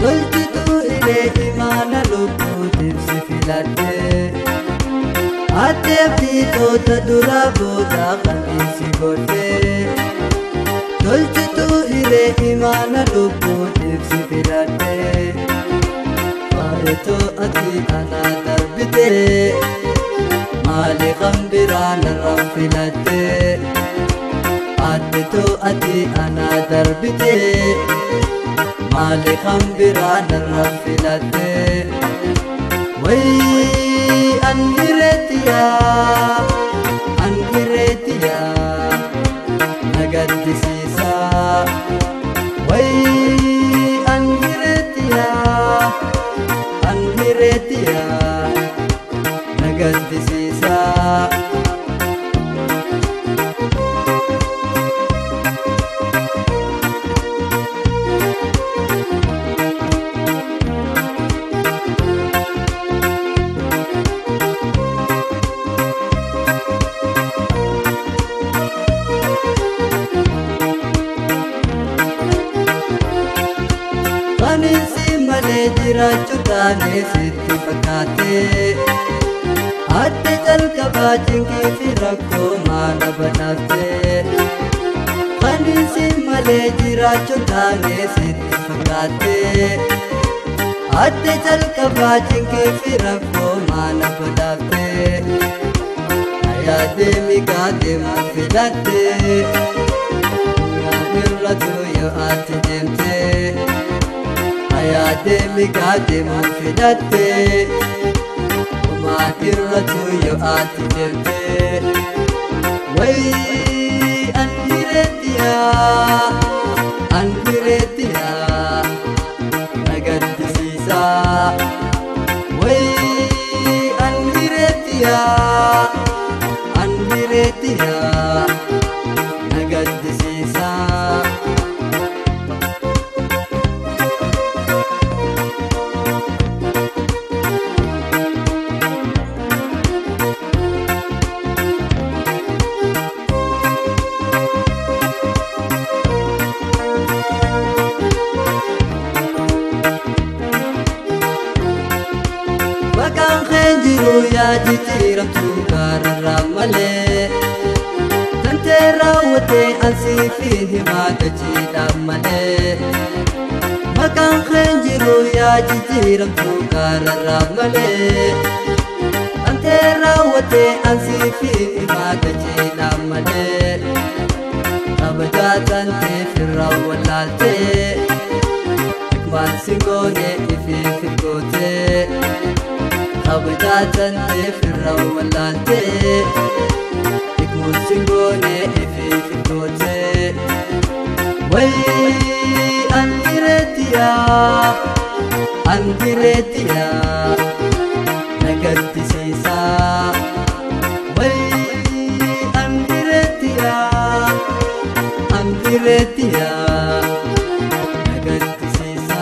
tolchitu ile imaana lubbuutiif si filadhe adeemtitoota dura booda qalbiisi godhe tolchitu ile imaana lubbuutiif si filadhe faaretoo ati anaa darbite maali qambiraan irraan filadhe addetoo ati anaa darbite maali qambiraan irraan filadhe way angireetiya nagaddisiisa way angireetiya nagaddisiisa jiraachuu taanee sitti fakkaate adde jalqabaa jinkii fi rakkoo maana banaafte kanniisi malee jiraachuu taanee sitti fakkaate adde jalqabaa jinkii fi rakkoo maana banaafte ayaadee migaatee maa filatte irratti yoo ati deemte ayaadee migaatee maa filatte irratti yoo ati deemte way angireetiya nagaddisiisa way angireetiya nagaddisiisa yaa jijjiiramtu gaararraa malee tantee raawwattee ansiifiin himaa gajiidhaan malee maqaan keen jiru yaa jijjiiramtu gaararraa malee tantee raawwattee ansiifiin himaa gajiidhaan malee kabajaa tantee firraa wallaaltee hikmaan singoonee ifii figootee kabajaa tantee firraa wallaaltee hikmuun singoonee ifii figootee way angireetiya nagaddisiisa way angireetiya nagaddisiisa